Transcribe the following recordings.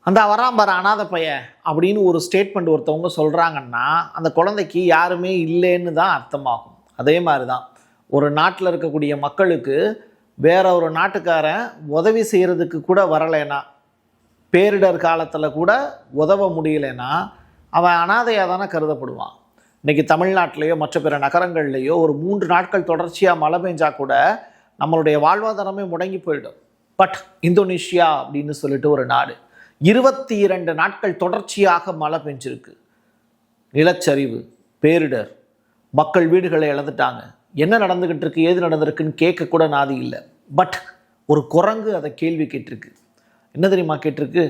அந்த வராம்பர அனாதை பையன் அப்படின்னு ஒரு ஸ்டேட்மெண்ட் ஒருத்தவங்க சொல்கிறாங்கன்னா அந்த குழந்தைக்கு யாருமே இல்லைன்னு தான் அர்த்தமாகும். அதே மாதிரி தான் ஒரு நாட்டில் இருக்கக்கூடிய மக்களுக்கு வேற ஒரு நாட்டுக்காரன் உதவி செய்கிறதுக்கு கூட வரலைன்னா, பேரிடர் காலத்தில் கூட உதவ முடியலைன்னா அவன் அனாதையாக தானே கருதப்படுவான். இன்றைக்கி தமிழ்நாட்டிலேயோ மற்ற பிற நகரங்கள்லேயோ ஒரு 3 நாட்கள் தொடர்ச்சியாக மழை பெஞ்சா கூட நம்மளுடைய வாழ்வாதாரமே முடங்கி போயிடும். பட் இந்தோனேஷியா அப்படின்னு சொல்லிட்டு ஒரு நாடு 22 நாட்கள் தொடர்ச்சியாக மழை பெஞ்சிருக்கு. நிலச்சரிவு, பேரிடர், மக்கள் வீடுகளை இழந்துட்டாங்க. என்ன நடந்துக்கிட்டு இருக்கு, ஏது நடந்திருக்குன்னு கேட்க கூட நாதி இல்லை. பட் ஒரு குரங்கு அதை கேள்வி கேட்டிருக்கு. என்ன தெரியுமா கேட்டிருக்கு?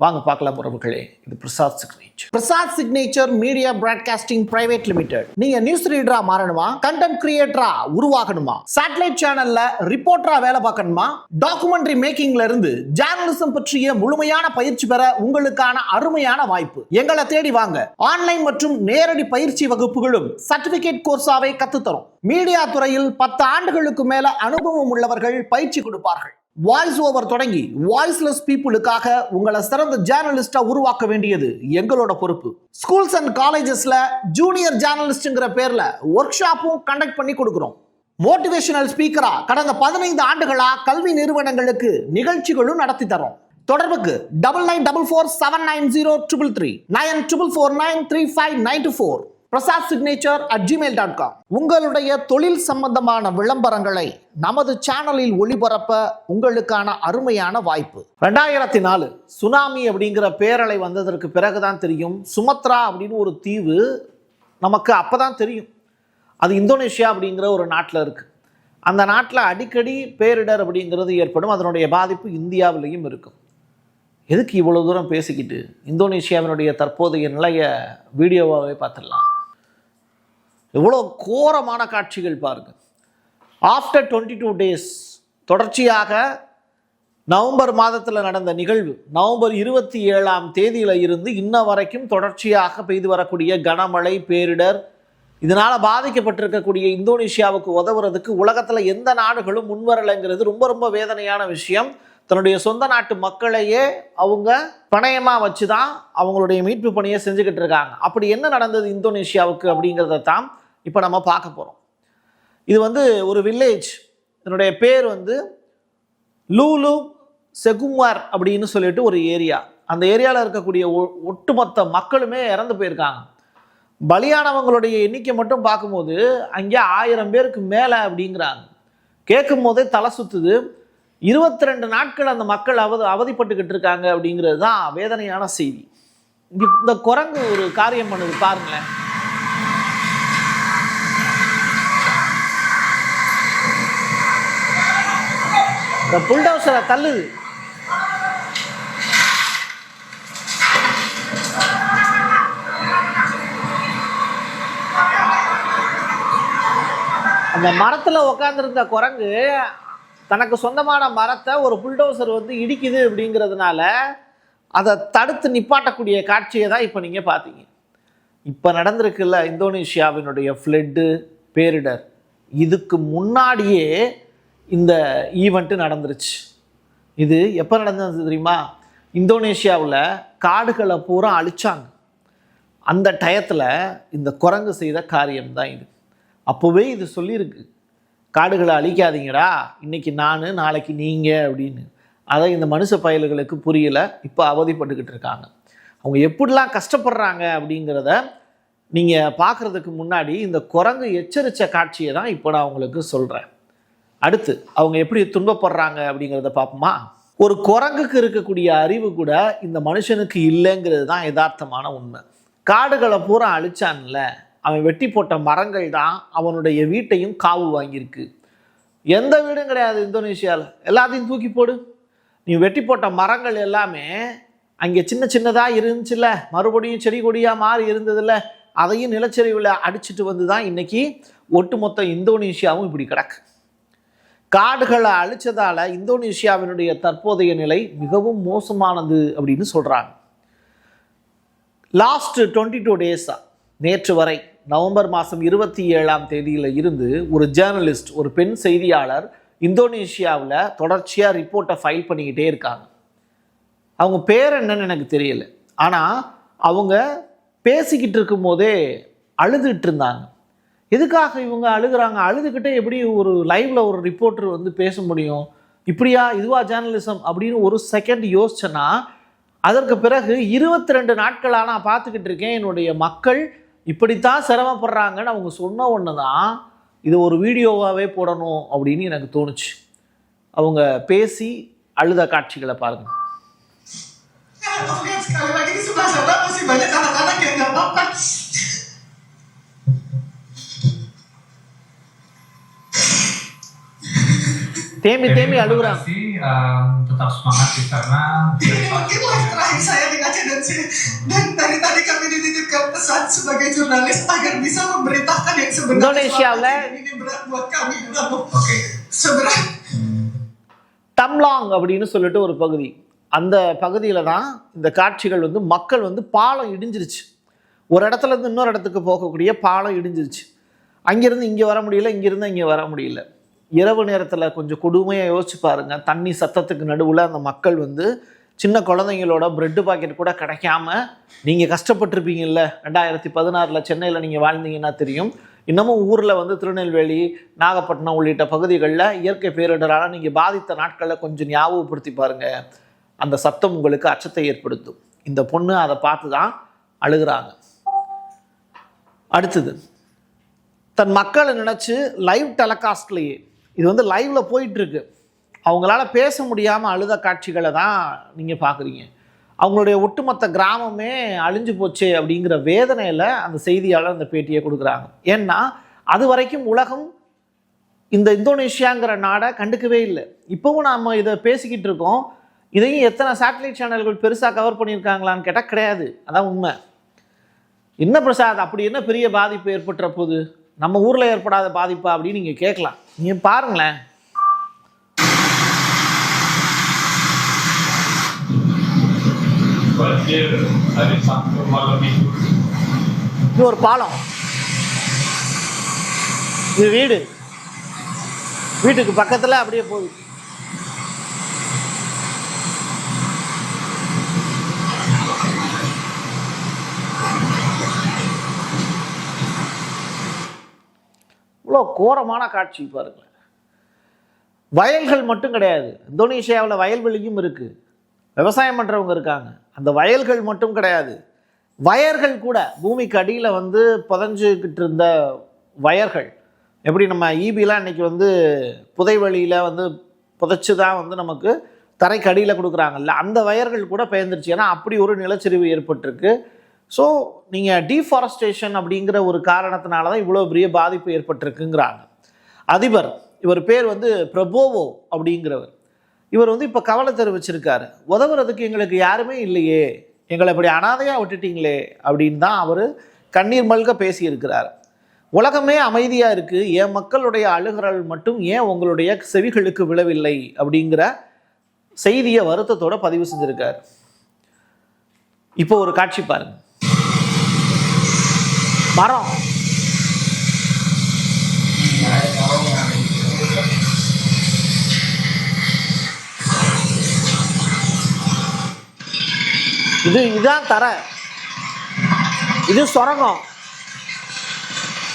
வாங்க பார்க்கலாம் உறவுகளே. இது Prasad signature. Prasad signature media broadcasting private limited. நீங்க நியூஸ் ரீடரா மாறணுமா, கண்டென்ட் கிரியேட்டரா உருவாகணுமா, சேட்டலைட் சேனல்ல ரிப்போர்ட்டரா வேலை பார்க்கணுமா, டாக்குமெண்ட்ரி மேக்கிங்ல இருந்து ஜேர்னலிசம் பற்றிய முழுமையான பயிற்சி பெற உங்களுக்கான அருமையான வாய்ப்பு. எங்களை தேடி வாங்க. ஆன்லைன் மற்றும் நேரடி பயிற்சி வகுப்புகளும் சர்டிபிகேட் கோர்ஸாவே கத்துத்தரும். மீடியா துறையில் 10 ஆண்டுகளுக்கு மேல அனுபவம் உள்ளவர்கள் பயிற்சி கொடுப்பார்கள். வாய்ஸ் ஓவர் தொடங்கி வாய்ஸ்லெஸ் பீப்புளுக்காக உங்களை சிறந்த ஜேர்னலிஸ்டா உருவாக்க வேண்டியது எங்களோட பொறுப்பு. ஸ்கூல்ஸ் அண்ட் காலேஜஸ்ல ஜூனியர் ஜேர்னலிஸ்ட்ங்கிற பேர்ல ஒர்க் ஷாப்பும் கண்டக்ட் பண்ணி கொடுக்கிறோம். மோட்டிவேஷனல் ஸ்பீக்கரா கடந்த 15 ஆண்டுகளா கல்வி நிறுவனங்களுக்கு நிகழ்ச்சிகளும் நடத்தி தரோம். தொடர்புக்கு 9944790333 94493594 prasadsignature@gmail.com. உங்களுடைய தொழில் சம்பந்தமான விளம்பரங்களை நமது சேனலில் ஒளிபரப்ப உங்களுக்கான அருமையான வாய்ப்பு. 2004 சுனாமி அப்படிங்கிற பேரலை வந்ததற்கு பிறகுதான் தெரியும் சுமத்ரா அப்படின்னு ஒரு தீவு நமக்கு அப்பதான் தெரியும். அது இந்தோனேஷியா அப்படிங்கிற ஒரு நாட்டில் இருக்கு. அந்த நாட்டில் அடிக்கடி பேரிடர் அப்படிங்கிறது ஏற்படும். அதனுடைய பாதிப்பு இந்தியாவிலையும் இருக்கும். எதுக்கு இவ்வளவு தூரம் பேசிக்கிட்டு இந்தோனேஷியாவினுடைய தற்போதைய நிலைய வீடியோவாகவே பார்த்துடலாம். எவ்வளோ கோரமான காட்சிகள் பாருங்க. ஆஃப்டர் 22 days தொடர்ச்சியாக நவம்பர் மாதத்தில் நடந்த நிகழ்வு நவம்பர் 27 இருந்து இன்ன வரைக்கும் தொடர்ச்சியாக பெய்து வரக்கூடிய கனமழை, பேரிடர், இதனால் பாதிக்கப்பட்டிருக்கக்கூடிய இந்தோனேஷியாவுக்கு உதவுறதுக்கு உலகத்தில் எந்த நாடுகளும் முன்வரலைங்கிறது ரொம்ப ரொம்ப வேதனையான விஷயம். தன்னுடைய சொந்த நாட்டு மக்களையே அவங்க பணயமாக வச்சு தான் அவங்களுடைய மீட்பு பணியை செஞ்சுக்கிட்டு இருக்காங்க. அப்படி என்ன நடந்தது இந்தோனேஷியாவுக்கு அப்படிங்கிறத தான் இப்போ நம்ம பார்க்க போகிறோம். இது ஒரு வில்லேஜ். இதனுடைய பேர் லூலு செகுமார் அப்படின்னு சொல்லிட்டு ஒரு ஏரியா. அந்த ஏரியாவில் இருக்கக்கூடிய ஒட்டுமொத்த மக்களுமே இறந்து போயிருக்காங்க. பலியானவங்களுடைய எண்ணிக்கை மட்டும் பார்க்கும்போது அங்கே 1000 பேருக்கு மேலே அப்படிங்கிறாங்க. கேட்கும் போதே தலை சுத்துது. 22 நாட்கள் அந்த மக்கள் அவதிப்பட்டுக்கிட்டு இருக்காங்க அப்படிங்கிறது தான் வேதனையான செய்தி. இந்த குரங்கு ஒரு காரியம் பண்ணுது பாருங்களேன். இந்த புல்டோசரை தள்ளுது. அந்த மரத்தில் உட்காந்துருந்த குரங்கு தனக்கு சொந்தமான மரத்தை ஒரு புல்டோசர் இடிக்குது அப்படிங்கிறதுனால அதை தடுத்து நிப்பாட்டக்கூடிய காட்சியை தான் இப்போ நீங்கள் பார்த்தீங்க. இப்போ நடந்திருக்குல்ல இந்தோனேஷியாவினுடைய ஃப்ளட்டு, பேரிடர், இதுக்கு முன்னாடியே இந்த ஈவெண்ட்டு நடந்துருச்சு. இது எப்போ நடந்தது தெரியுமா? இந்தோனேஷியாவில் காடுகளை பூரா அழிச்சாங்க. அந்த டயத்தில் இந்த குரங்கு செய்த காரியம்தான் இது. அப்போவே இது சொல்லியிருக்கு, காடுகளை அழிக்காதீங்கடா, இன்னைக்கு நான் நாளைக்கு நீங்கள் அப்படின்னு. அதை இந்த மனுஷ பயல்களுக்கு புரியலை. இப்போ அவதிப்பட்டுக்கிட்டு இருக்காங்க. அவங்க எப்படிலாம் கஷ்டப்படுறாங்க அப்படிங்கிறத நீங்கள் பார்க்குறதுக்கு முன்னாடி இந்த குரங்கு எச்சரித்த காட்சியை தான் இப்போ நான் உங்களுக்கு சொல்கிறேன். அடுத்து அவங்க எப்படி துன்பப்படுறாங்க அப்படிங்கிறத பார்ப்போமா? ஒரு குரங்குக்கு இருக்கக்கூடிய அறிவு கூட இந்த மனுஷனுக்கு இல்லைங்கிறது தான் யதார்த்தமான உண்மை. காடுகளை பூரா அழிச்சான்ல, அவன் வெட்டி போட்ட மரங்கள் தான் அவனுடைய வீட்டையும் காவு வாங்கியிருக்கு. எந்த வீடும் கிடையாது இந்தோனேஷியாவில், எல்லாத்தையும் தூக்கி போடு. நீ வெட்டி போட்ட மரங்கள் எல்லாமே அங்கே சின்ன சின்னதாக இருந்துச்சுல்ல, மறுபடியும் செடி கொடியாக மாறி இருந்ததில்ல, அதையும் நிலச்சரிவில் அடிச்சுட்டு தான் இன்னைக்கு ஒட்டுமொத்த இந்தோனேஷியாவும் இப்படி கிடக்கு. காடுகளை அழிச்சதால இந்தோனேஷியாவினுடைய தற்போதைய நிலை மிகவும் மோசமானது அப்படின்னு சொல்கிறாங்க. லாஸ்ட் 22 days நேற்று வரை நவம்பர் மாதம் 27 இருந்து ஒரு ஜேர்னலிஸ்ட், ஒரு பெண் செய்தியாளர் இந்தோனேஷியாவில் தொடர்ச்சியாக ரிப்போர்ட்டை ஃபைல் பண்ணிக்கிட்டே இருக்காங்க. அவங்க பேர் என்னன்னு எனக்கு தெரியல. ஆனால் அவங்க பேசிக்கிட்டு இருக்கும்போதே அழுதுகிட்டு இருந்தாங்க. எதுக்காக இவங்க அழுகுறாங்க? அழுதுகிட்டே எப்படி ஒரு லைவ்ல ஒரு ரிப்போர்ட்டர் வந்து பேச முடியும்? இப்படியா, இதுவா ஜேர்னலிசம் அப்படின்னு ஒரு செகண்ட் யோசிச்சேன்னா, அதற்கு பிறகு 22 நாட்களாக நான் பார்த்துக்கிட்டு இருக்கேன் என்னுடைய மக்கள் இப்படித்தான் சிரமப்படுறாங்கன்னு அவங்க சொன்ன ஒன்று தான் இது ஒரு வீடியோவாகவே போடணும் அப்படின்னு எனக்கு தோணுச்சு. அவங்க பேசி அழுத காட்சிகளை பாருங்க. Sekali lagi di sebelah sana masih banyak anak-anak yang nggak makan. தேம்பி அழுகுறாங்க. Tetap semangat di sana. Ini mungkin live terakhir saya di Aceh dan dari tadi kami dititipkan pesan sebagai jurnalis agar bisa memberitakan yang sebenarnya. Indonesiaவில் ini berat buat kami. Oke. Seberat. டம்லாங் அப்படின்னு சொல்லிட்டு ஒரு பகுதி, அந்த பகுதியில் தான் இந்த காட்சிகள் வந்து மக்கள் வந்து பாலம் இடிஞ்சிருச்சு. ஒரு இடத்துல இருந்து இன்னொரு இடத்துக்கு போகக்கூடிய பாலம் இடிஞ்சிருச்சு. அங்கேருந்து இங்கே வர முடியல, இங்கேருந்து இங்கே வர முடியல. இரவு நேரத்தில் கொஞ்சம் கொடுமையாக யோசிச்சு பாருங்கள். தண்ணி சத்தத்துக்கு நடுவில் அந்த மக்கள் வந்து சின்ன குழந்தைங்களோட பிரெட்டு பாக்கெட் கூட கிடைக்காம நீங்கள் கஷ்டப்பட்டுருப்பீங்கல்ல. 2016 சென்னையில் நீங்கள் வாழ்ந்தீங்கன்னா தெரியும். இன்னமும் ஊரில் வந்து திருநெல்வேலி, நாகப்பட்டினம் உள்ளிட்ட பகுதிகளில் இயற்கை பேரிடரால் நீங்கள் பாதித்த நாட்களில் கொஞ்சம் ஞாபகப்படுத்தி பாருங்கள். அந்த சத்தம் உங்களுக்கு அச்சத்தை ஏற்படுத்தும். இந்த பொண்ணு அதை பார்த்து தான் அழுகிறாங்க. அடுத்தது, தன் மக்களை நினச்சி லைவ் டெலகாஸ்ட்லேயே, இது வந்து லைவ்ல போயிட்டுருக்கு, அவங்களால பேச முடியாமல் அழுத காட்சிகளை தான் நீங்கள் பார்க்குறீங்க. அவங்களுடைய ஒட்டுமொத்த கிராமமே அழிஞ்சு போச்சே அப்படிங்கிற வேதனையில் அந்த செய்தியாளர் அந்த பேட்டியை கொடுக்குறாங்க. ஏன்னா அது வரைக்கும் உலகம் இந்த இந்தோனேஷியாங்கிற நாடை கண்டுக்கவே இல்லை. இப்போவும் நாம் இதை பேசிக்கிட்டு இருக்கோம். இதையும் எத்தனை சேட்டலைட் சேனல்கள் பெருசாக கவர் பண்ணியிருக்காங்களான்னு கேட்டால் கிடையாது. அதான் உண்மை. என்ன பிரசாத், அப்படி என்ன பெரிய பாதிப்பு ஏற்பட்டுற போது, நம்ம ஊரில் ஏற்படாத பாதிப்பா அப்படின்னு நீங்கள் கேட்கலாம். நீங்கள் பாருங்களேன். இது ஒரு பாலம், இது வீடு, வீட்டுக்கு பக்கத்தில் அப்படியே போகுது. இவ்வளோ கோரமான காட்சி பாருங்களேன். வயல்கள் மட்டும் கிடையாது, இந்தோனேஷியாவில் வயல்வெளியும் இருக்குது, விவசாயம் பண்ணுறவங்க இருக்காங்க. அந்த வயல்கள் மட்டும் கிடையாது, வயர்கள் கூட, பூமிக்கு அடியில் வந்து புதஞ்சிக்கிட்டு இருந்த வயர்கள், எப்படி நம்ம ஈபிலாம் இன்றைக்கி வந்து புதைவெளியில் வந்து புதைச்சி தான் வந்து நமக்கு தரைக்கு அடியில் கொடுக்குறாங்கல்ல, அந்த வயர்கள் கூட பெயர்ந்துருச்சு. ஏன்னா அப்படி ஒரு நிலச்சரிவு ஏற்பட்டிருக்கு. ஸோ நீங்கள் டீஃபாரஸ்டேஷன் அப்படிங்கிற ஒரு காரணத்தினால தான் இவ்வளோ பெரிய பாதிப்பு ஏற்பட்டிருக்குங்கிறாங்க. அதிபர், இவர் பேர் வந்து பிரபோவோ அப்படிங்கிறவர், இவர் வந்து இப்போ கவலை தெரிவிச்சிருக்காரு. உதவுறதுக்கு எங்களுக்கு யாருமே இல்லையே, எங்களை இப்படி அனாதையாக விட்டுட்டீங்களே அப்படின்னு தான் அவர் கண்ணீர் மல்க பேசியிருக்கிறார். உலகமே அமைதியாக இருக்குது, என் மக்களுடைய அழுகுரல் மட்டும் ஏன் உங்களுடைய செவிகளுக்கு விழவில்லை அப்படிங்கிற செய்தியை வருத்தத்தோடு பதிவு செஞ்சுருக்கார். இப்போ ஒரு காட்சி பாருங்க. மரம், இதுதான் தரை, இது சுரங்கம்.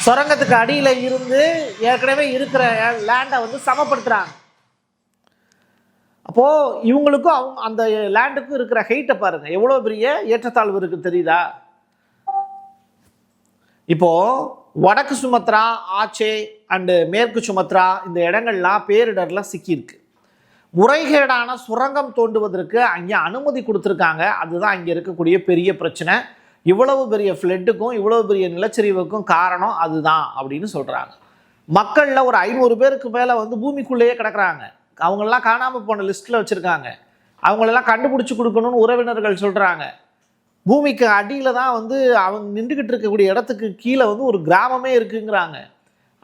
சுரங்கத்துக்கு அடியில் இருந்து ஏற்கனவே இருக்கிற லேண்டை வந்து சமப்படுத்துகிறாங்க. அப்போது இவங்களுக்கும் அவங்க அந்த லேண்டுக்கும் இருக்கிற ஹைட்டை பாருங்கள், எவ்வளோ பெரிய ஏற்றத்தாழ்வு இருக்குது தெரியுதா? இப்போது வடக்கு சுமத்ரா, ஆச்சே அண்டு மேற்கு சுமத்ரா இந்த இடங்கள்லாம் பேரிடர்லாம் சிக்கியிருக்கு. முறைகேடான சுரங்கம் தோண்டுவதற்கு அங்கே அனுமதி கொடுத்துருக்காங்க. அதுதான் அங்கே இருக்கக்கூடிய பெரிய பிரச்சனை. இவ்வளவு பெரிய ஃப்ளட்டுக்கும் இவ்வளவு பெரிய நிலச்சரிவுக்கும் காரணம் அதுதான் அப்படின்னு சொல்கிறாங்க. மக்களில் ஒரு 500 பேருக்கு மேலே வந்து பூமிக்குள்ளேயே கிடக்குறாங்க. அவங்களெல்லாம் காணாமல் போன லிஸ்ட்டில் வச்சுருக்காங்க. அவங்களெல்லாம் கண்டுபிடிச்சி கொடுக்கணும்னு உறவினர்கள் சொல்கிறாங்க. பூமிக்கு அடியில் தான் வந்து அவங்க நின்றுக்கிட்டு இருக்கக்கூடிய இடத்துக்கு கீழே வந்து ஒரு கிராமமே இருக்குங்கிறாங்க.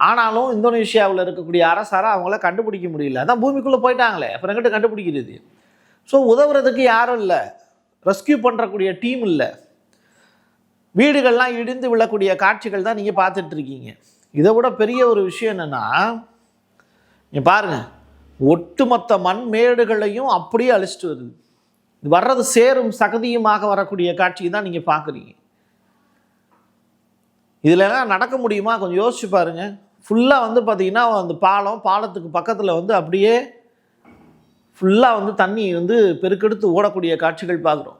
ஆனாலும் இந்தோனேஷியாவில் இருக்கக்கூடிய அரசாரை அவங்கள கண்டுபிடிக்க முடியல. அதான் பூமிக்குள்ளே போயிட்டாங்களே, அப்புறம் எங்கிட்ட கண்டுபிடிக்கிறது? ஸோ உதவுறதுக்கு யாரும் இல்லை, ரெஸ்கியூ பண்ணுறக்கூடிய டீம் இல்லை. வீடுகள்லாம் இடிந்து விழக்கூடிய காட்சிகள் தான் நீங்கள் பார்த்துட்ருக்கீங்க. இதை விட பெரிய ஒரு விஷயம் என்னென்னா, நீங்கள் பாருங்கள், ஒட்டுமொத்த மண் மேடுகளையும் அப்படியே அழிச்சிட்டு வருது. வர்றது சேரும் சகதியுமாக வரக்கூடிய காட்சி தான் நீங்கள் பார்க்குறீங்க. இதுலலாம் நடக்க முடியுமா? கொஞ்சம் யோசிச்சு பாருங்க. ஃபுல்லாக வந்து பார்த்தீங்கன்னா அந்த பாலத்துக்கு பக்கத்தில் வந்து அப்படியே ஃபுல்லாக வந்து தண்ணி வந்து பெருக்கெடுத்து ஓடக்கூடிய காட்சிகள் பார்க்குறோம்.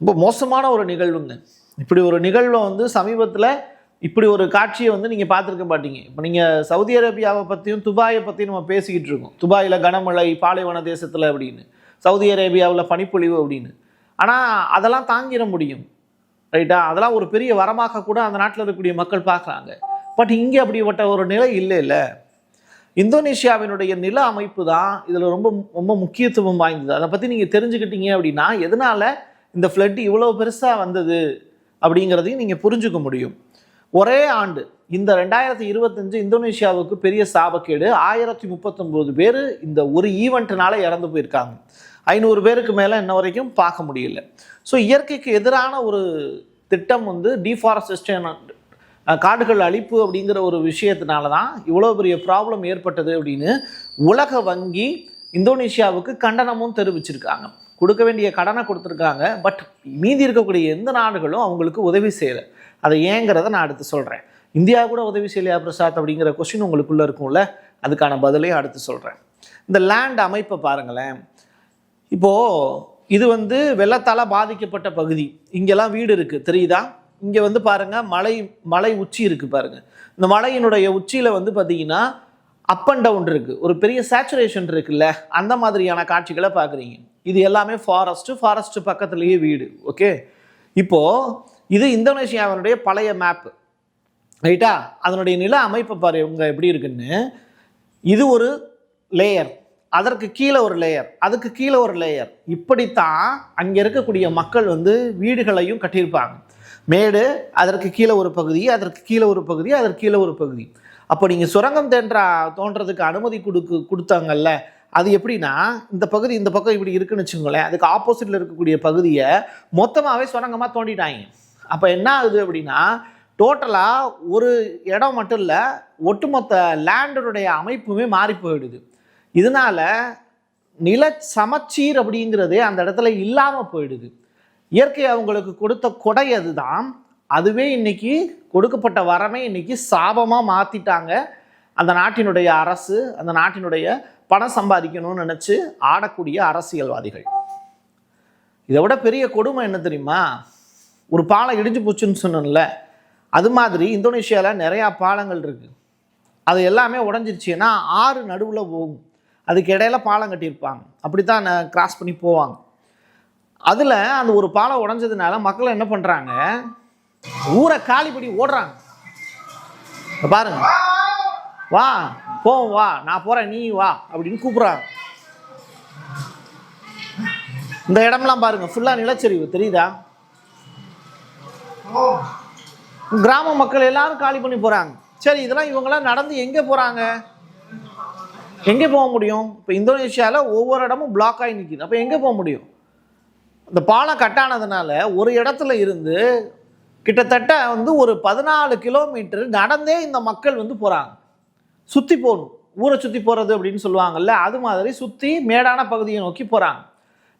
ரொம்ப மோசமான ஒரு நிகழ்வுங்க. இப்படி ஒரு நிகழ்வை வந்து சமீபத்தில் இப்படி ஒரு காட்சியை வந்து நீங்கள் பார்த்துருக்க மாட்டீங்க. இப்போ நீங்கள் சவுதி அரேபியாவை பற்றியும் துபாயை பற்றியும் நம்ம பேசிக்கிட்டு இருக்கோம். துபாயில் கனமழை, பாலைவன தேசத்தில் அப்படின்னு, சவுதி அரேபியாவில் பனிப்பொழிவு அப்படின்னு. ஆனால் அதெல்லாம் தாங்கிட முடியும், ரைட்டா? அதெல்லாம் ஒரு பெரிய வரமாக கூட அந்த நாட்டில் இருக்கக்கூடிய மக்கள் பார்க்குறாங்க. பட் இங்கே அப்படிப்பட்ட ஒரு நிலை இல்லை. இந்தோனேஷியாவினுடைய நில அமைப்பு தான் இதில் ரொம்ப ரொம்ப முக்கியத்துவம் வாய்ந்தது. அதை பற்றி நீங்கள் தெரிஞ்சுக்கிட்டீங்க அப்படின்னா எதனால் இந்த ஃப்ளட் இவ்வளோ பெருசாக வந்தது அப்படிங்கிறதையும் நீங்கள் புரிஞ்சுக்க முடியும். ஒரே ஆண்டு இந்த 2025 இந்தோனேஷியாவுக்கு பெரிய சாபக்கேடு. 1039 பேர் இந்த ஒரு ஈவெண்ட்னால இறந்து போயிருக்காங்க. 500 பேருக்கு மேலே இன்ன வரைக்கும் பார்க்க முடியல. ஸோ இயற்கைக்கு எதிரான ஒரு திட்டம் வந்து டீஃபாரஸ்டேஷன், காடுகள் அழிப்பு அப்படிங்கிற ஒரு விஷயத்தினால தான் இவ்வளோ பெரிய ப்ராப்ளம் ஏற்பட்டது அப்படின்னு உலக வங்கி இந்தோனேஷியாவுக்கு கண்டனமும் தெரிவிச்சிருக்காங்க. கொடுக்க வேண்டிய கடனை கொடுத்துருக்காங்க. பட் மீதி இருக்கக்கூடிய எந்த நாடுகளும் அவங்களுக்கு உதவி செய்யலை. அதை ஏங்கிறத நான் அடுத்து சொல்கிறேன். இந்தியா கூட உதவி செய்யலையா பிரசாத் அப்படிங்கிற கொஸ்டின் உங்களுக்குள்ளே இருக்கும்ல, அதுக்கான பதிலையும் அடுத்து சொல்கிறேன். இந்த லேண்ட் அமைப்பை பாருங்களேன். இப்போது இது வந்து வெள்ளத்தால் பாதிக்கப்பட்ட பகுதி. இங்கெல்லாம் வீடு இருக்குது, தெரியுதா? இங்கே வந்து பாருங்கள், மலை உச்சி இருக்குது பாருங்கள். இந்த மலையினுடைய உச்சியில் வந்து பார்த்தீங்கன்னா அப் அண்ட் டவுன் இருக்குது, ஒரு பெரிய சேச்சுரேஷன் இருக்குல்ல, அந்த மாதிரியான காட்சிகளை பார்க்குறீங்க. இது எல்லாமே ஃபாரஸ்ட்டு பக்கத்துலேயே வீடு. ஓகே, இப்போது இது இந்தோனேஷியாவினுடைய பழைய மேப்பு, ரைட்டா? அதனுடைய நில அமைப்பை பாரு இவங்க எப்படி இருக்குன்னு. இது ஒரு லேயர், அதற்கு கீழே ஒரு லேயர், அதுக்கு கீழே ஒரு லேயர். இப்படித்தான் அங்கே இருக்கக்கூடிய மக்கள் வந்து வீடுகளையும் கட்டியிருப்பாங்க. மேடு, அதற்கு கீழே ஒரு பகுதி, அதற்கு கீழே ஒரு பகுதி, அதற்கு கீழே ஒரு பகுதி. அப்போ நீங்கள் சுரங்கம் தோன்றதுக்கு அனுமதி கொடுத்தாங்கல்ல, அது எப்படின்னா இந்த பகுதி இந்த பக்கம் இப்படி இருக்குன்னு வச்சுக்கோங்களேன், அதுக்கு ஆப்போசிட்டில் இருக்கக்கூடிய பகுதியை மொத்தமாகவே சுரங்கமாக தோண்டிட்டாங்க. அப்போ என்ன ஆகுது அப்படின்னா டோட்டலாக ஒரு இடம் மட்டும் இல்லை, ஒட்டுமொத்த லேண்டனுடைய அமைப்புமே மாறி போயிடுது. இதனால நில சமச்சீர் அப்படிங்கிறதே அந்த இடத்துல இல்லாமல் போயிடுது. இயற்கை அவங்களுக்கு கொடுத்த கொடை அதுதான். அதுவே இன்னைக்கு கொடுக்கப்பட்ட வரமே இன்னைக்கு சாபமாக மாற்றிட்டாங்க அந்த நாட்டினுடைய அரசு, அந்த நாட்டினுடைய பணம் சம்பாதிக்கணும்னு நினச்சி ஆடக்கூடிய அரசியல்வாதிகள். இதை விட பெரிய கொடுமை என்ன தெரியுமா? ஒரு பாலம் இடிஞ்சு போச்சுன்னு சொன்னேன்ல, அது மாதிரி இந்தோனேஷியாவில் நிறையா பாலங்கள் இருக்குது. அது எல்லாமே உடஞ்சிருச்சுன்னா ஆறு நடுவில் போகும், அதுக்கு இடையில பாலம் கட்டியிருப்பாங்க, அப்படி தான் கிராஸ் பண்ணி போவாங்க. அதில் அந்த ஒரு பாலம் உடஞ்சதுனால மக்கள் என்ன பண்ணுறாங்க, ஊரை காலி பண்ணி ஓடுறாங்க. பாருங்க, வா போவோம், வா நான் போகிறேன், நீ வா அப்படின்னு கூப்பிட்றாங்க. இந்த இடம்லாம் பாருங்க ஃபுல்லாக நிலச்சரிவு, தெரியுதா? கிராம மக்கள் எல்லாரும் காலி பண்ணி போகிறாங்க. சரி, இதெல்லாம் இவங்களாம் நடந்து எங்கே போகிறாங்க? எங்கே போக முடியும்? இப்போ இந்தோனேஷியாவில் ஒவ்வொரு இடமும் பிளாக் ஆகி நிற்கிது. அப்போ எங்கே போக முடியும்? இந்த பாலம் கட்டானதுனால ஒரு இடத்துல இருந்து கிட்டத்தட்ட வந்து ஒரு 14 கிலோமீட்டர் நடந்தே இந்த மக்கள் வந்து போகிறாங்க. சுற்றி போகணும், ஊரை சுற்றி போகிறது அப்படின்னு சொல்லுவாங்கல்ல, அது மாதிரி சுற்றி மேடான பகுதியை நோக்கி போகிறாங்க.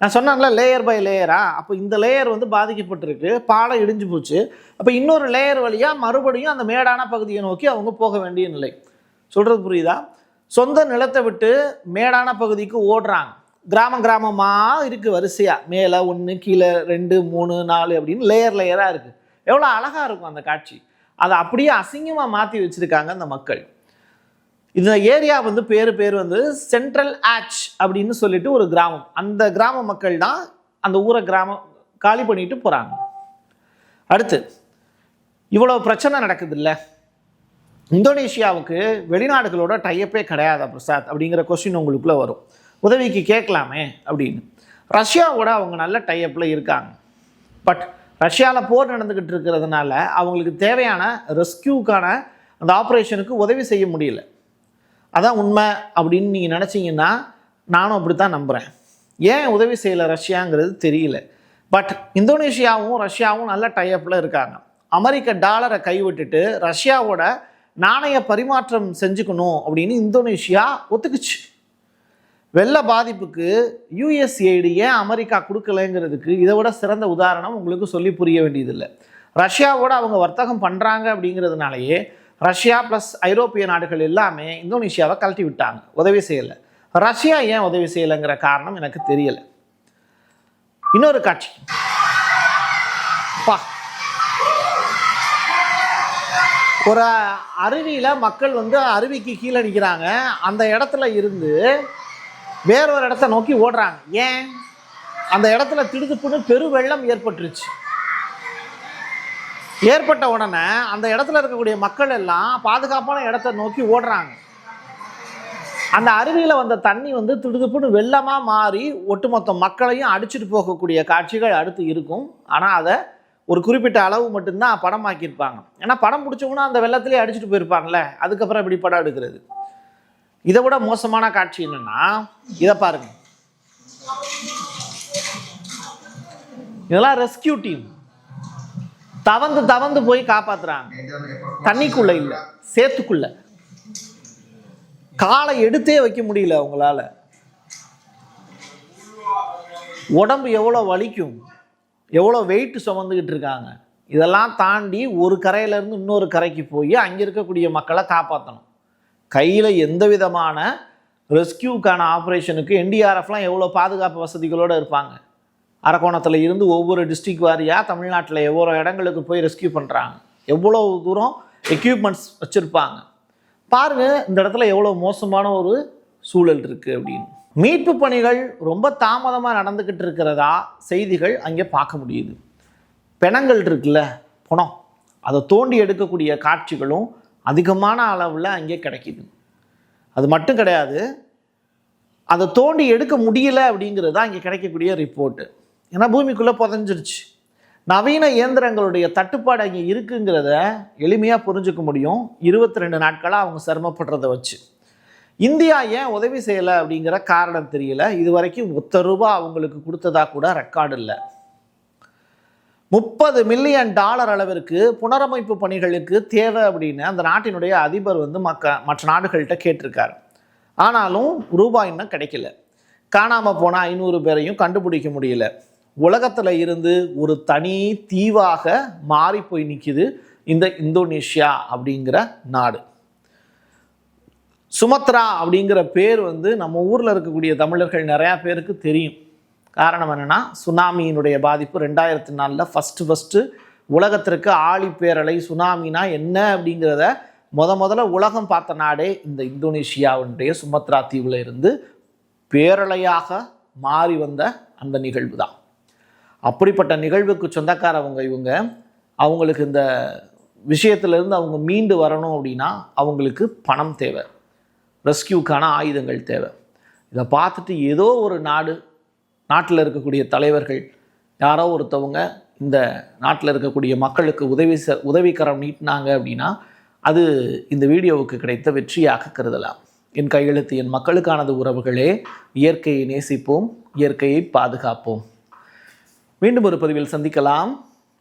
நான் சொன்னேன்ல லேயர் பை லேயரா, அப்போ இந்த லேயர் வந்து பாதிக்கப்பட்டிருக்கு, பாலம் இடிஞ்சு போச்சு. அப்போ இன்னொரு லேயர் வழியாக மறுபடியும் அந்த மேடான பகுதியை நோக்கி அவங்க போக வேண்டிய நிலை. சொல்கிறது புரியுதா? சொந்த நிலத்தை விட்டு மேடான பகுதிக்கு ஓடுறாங்க. கிராமமாக இருக்குது வரிசையாக, மேலே 1 கீழே 2 3 4 அப்படின்னு லேயராக இருக்குது. எவ்வளோ அழகாக இருக்கும் அந்த காட்சி. அதை அப்படியே அசிங்கமாக மாற்றி வச்சுருக்காங்க அந்த மக்கள். இந்த ஏரியா வந்து பேர் வந்து சென்ட்ரல் ஆச் அப்படின்னு சொல்லிட்டு ஒரு கிராமம். அந்த கிராம மக்கள் தான் அந்த ஊரை காலி பண்ணிட்டு போகிறாங்க. அடுத்து இவ்வளோ பிரச்சனை நடக்குது இல்லை, இந்தோனேஷியாவுக்கு வெளிநாடுகளோட டைப்பே கிடையாதா பிரசாத் அப்படிங்கிற கொஸ்டின் உங்களுக்குள்ளே வரும். உதவிக்கு கேட்கலாமே அப்படின்னு. ரஷ்யாவோட அவங்க நல்ல டைப்பில் இருக்காங்க. பட் ரஷ்யாவில் போர் நடந்துக்கிட்டு இருக்கிறதுனால அவங்களுக்கு தேவையான ரெஸ்கியூக்கான அந்த ஆப்ரேஷனுக்கு உதவி செய்ய முடியல. அதான் உண்மை அப்படின்னு நீங்கள் நினச்சிங்கன்னா நானும் அப்படி தான் நம்புகிறேன். ஏன் உதவி செய்யலை ரஷ்யாங்கிறது தெரியல. பட் இந்தோனேஷியாவும் ரஷ்யாவும் நல்ல டைப்பில் இருக்காங்க. அமெரிக்க டாலரை கைவிட்டுட்டு ரஷ்யாவோட நாணய பரிமாற்றம் செஞ்சுக்கணும் அப்படின்னு இந்தோனேஷியா ஒத்துக்குச்சு. வெள்ள பாதிப்புக்கு யுஎஸ்ஏடி ஏன் அமெரிக்கா கொடுக்கலைங்கிறதுக்கு இதை விட சிறந்த உதாரணம் உங்களுக்கு சொல்லி புரிய வேண்டியதில்லை. ரஷ்யாவோட அவங்க வர்த்தகம் பண்ணுறாங்க அப்படிங்கிறதுனாலேயே ரஷ்யா ப்ளஸ் ஐரோப்பிய நாடுகள் எல்லாமே இந்தோனேஷியாவை கழட்டி விட்டாங்க, உதவி செய்யலை. ரஷ்யா ஏன் உதவி செய்யலைங்கிற காரணம் எனக்கு தெரியலை. இன்னொரு காட்சி ஒரு அருவியில் மக்கள் அருவிக்கு கீழே நிற்கிறாங்க. அந்த இடத்துல இருந்து வேறொரு இடத்த நோக்கி ஓடுறாங்க. ஏன்? அந்த இடத்துல திடுதுப்புன்னு பெருவெள்ளம் ஏற்பட்டுருச்சு. ஏற்பட்ட உடனே அந்த இடத்துல இருக்கக்கூடிய மக்கள் எல்லாம் பாதுகாப்பான இடத்த நோக்கி ஓடுறாங்க. அந்த அருவியில் வந்த தண்ணி திடுதுப்புன்னு வெள்ளமாக மாறி ஒட்டுமொத்த மக்களையும் அடிச்சுட்டு போகக்கூடிய காட்சிகள் அடுத்து இருக்கும். ஆனால் அதை ஒரு குறிப்பிட்ட அளவு மட்டும்தான் படமாக்கியிருப்பாங்க. ஏன்னா படம் பிடிச்சவங்கன்னா அந்த வெள்ளத்திலே அடிச்சுட்டு போயிருப்பாங்கல்ல, அதுக்கப்புறம் இப்படி படம் எடுக்கிறது. இதை விட மோசமான காட்சி என்னன்னா, இதை பாருங்க. இதெல்லாம் ரெஸ்கியூ டீம் தவந்து போய் காப்பாத்துறாங்க. தண்ணிக்குள்ள இல்லை, சேத்துக்குள்ள. காலை எடுத்தே வைக்க முடியல அவங்களால. உடம்பு எவ்வளோ வலிக்கும், எவ்வளோ வெயிட் சுமந்துக்கிட்டு இருக்காங்க. இதெல்லாம் தாண்டி ஒரு கரையிலேருந்து இன்னொரு கரைக்கு போய் அங்கே இருக்கக்கூடிய மக்களை காப்பாற்றணும். கையில் எந்த விதமான ரெஸ்கியூக்கான ஆப்ரேஷனுக்கு என்டிஆர்எஃப்லாம் எவ்வளோ பாதுகாப்பு வசதிகளோடு இருப்பாங்க. அரக்கோணத்தில் இருந்து ஒவ்வொரு டிஸ்ட்ரிக்ட் வாரியாக தமிழ்நாட்டில் எவ்வளோ இடங்களுக்கு போய் ரெஸ்கியூ பண்ணுறாங்க, எவ்வளோ தூரம் எக்யூப்மெண்ட்ஸ் வச்சுருப்பாங்க. பாருங்கள் இந்த இடத்துல எவ்வளோ மோசமான ஒரு சூழல் இருக்குது அப்படின்னு. மீட்பு பணிகள் ரொம்ப தாமதமாக நடந்துக்கிட்டு இருக்கிறதா செய்திகள் அங்கே பார்க்க முடியுது. பிணங்கள் இருக்குல்ல, பணம், அதை தோண்டி எடுக்கக்கூடிய காட்சிகளும் அதிகமான அளவில் அங்கே கிடைக்கிது. அது மட்டும் கிடையாது, அதை தோண்டி எடுக்க முடியல அப்படிங்கிறது தான் இங்கே கிடைக்கக்கூடிய ரிப்போர்ட்டு. ஏன்னா பூமிக்குள்ளே புதைஞ்சிருச்சு. நவீன இயந்திரங்களுடைய தட்டுப்பாடு அங்கே இருக்குங்கிறத எளிமையாக புரிஞ்சுக்க முடியும் 22 நாட்களாக அவங்க சிரமப்படுறதை வச்சு. இந்தியா ஏன் உதவி செய்யலை அப்படிங்கிற காரணம் தெரியல. இது வரைக்கும் ₹1 அவங்களுக்கு கொடுத்ததா கூட ரெக்கார்டு இல்லை. $30 மில்லியன் அளவிற்கு புனரமைப்பு பணிகளுக்கு தேவை அப்படின்னு அந்த நாட்டினுடைய அதிபர் மற்ற நாடுகள்கிட்ட கேட்டிருக்காரு. ஆனாலும் ரூபாய் இன்னும் கிடைக்கல. காணாமல் போன 500 பேரையும் கண்டுபிடிக்க முடியல. உலகத்தில் இருந்து ஒரு தனி தீவாக மாறி போய் நிற்கிது இந்த இந்தோனேஷியா அப்படிங்கிற நாடு. சுமத்ரா அப்படிங்கிற பேர் நம்ம ஊரில் இருக்கக்கூடிய தமிழர்கள் நிறையா பேருக்கு தெரியும். காரணம் என்னென்னா, சுனாமியினுடைய பாதிப்பு 2004 ஃபஸ்ட்டு உலகத்திற்கு ஆழி பேரலை சுனாமினா என்ன அப்படிங்கிறத முதல்ல உலகம் பார்த்த நாடே இந்த இந்தோனேஷியாவுடைய சுமத்ரா தீவில் இருந்து பேரலையாக மாறி வந்த அந்த நிகழ்வு தான். அப்படிப்பட்ட நிகழ்வுக்கு சொந்தக்காரவங்க இவங்க. அவங்களுக்கு இந்த விஷயத்திலிருந்து அவங்க மீண்டு வரணும் அப்படின்னா அவங்களுக்கு பணம் தேவை, ரெஸ்கியூக்கான ஆயுதங்கள் தேவை. இதை பார்த்துட்டு ஏதோ ஒரு நாட்டில் இருக்கக்கூடிய தலைவர்கள் யாரோ ஒருத்தவங்க இந்த நாட்டில் இருக்கக்கூடிய மக்களுக்கு உதவிக்கரம் நீட்டினாங்க அப்படின்னா அது இந்த வீடியோவுக்கு கிடைத்த வெற்றியாக கருதலாம். என் கையெழுத்து என் மக்களுக்கானது. உறவுகளே, இயற்கையை நேசிப்போம், இயற்கையை பாதுகாப்போம். மீண்டும் ஒரு பதிவில் சந்திக்கலாம்.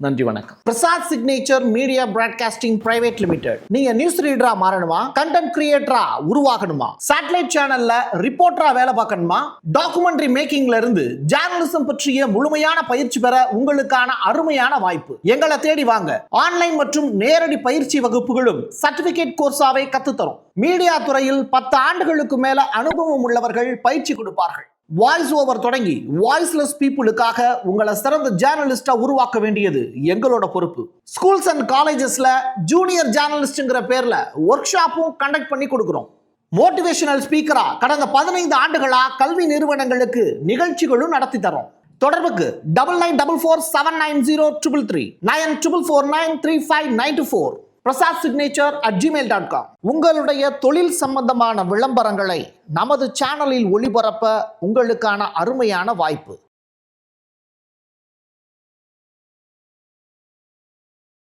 நன்றி, வணக்கம். Prasad signature media broadcasting private limited. நீங்க நியூஸ் ரீடரா மாறணுமா, கண்டென்ட் கிரியேட்டரா உருவாகணுமா, சேட்டலைட் சேனல்ல ரிப்போர்ட்டரா வேலை பார்க்கணுமா, டாக்குமெண்ட்ரி மேக்கிங்ல இருந்து ஜேர்னலிசம் பற்றிய முழுமையான பயிற்சி பெற உங்களுக்கான அருமையான வாய்ப்பு. எங்களை தேடி வாங்க. ஆன்லைன் மற்றும் நேரடி பயிற்சி வகுப்புகளும் சர்டிபிகேட் கோர்ஸாவே கத்துத்தரும். மீடியா துறையில் 10 ஆண்டுகளுக்கு மேல அனுபவம் உள்ளவர்கள் பயிற்சி கொடுப்பார்கள். வாய்ஸ் ஓவர் தொடங்கி வாய்ஸ்லெஸ் பீப்புளுக்காக உங்களை சிறந்த ஜேர்னலிஸ்டா உருவாக்க வேண்டியது எங்களோட பொறுப்பு. ஸ்கூல்ஸ் அண்ட் காலேஜஸ்ல ஜூனியர் ஜேர்னலிஸ்ட்ங்கிற பேர்ல ஒர்க் ஷாப்பும் கண்டக்ட் பண்ணி கொடுக்கிறோம். மோட்டிவேஷனல் ஸ்பீக்கரா கடந்த 15 ஆண்டுகளா கல்வி நிறுவனங்களுக்கு நிகழ்ச்சிகளும் நடத்தி தரோம். தொடர்புக்கு 9944790333 94493594 prasad@gmail.com. உங்களுடைய தொழில் சம்பந்தமான விளம்பரங்களை நமது சேனலில் ஒளிபரப்ப உங்களுக்கான அருமையான வாய்ப்பு.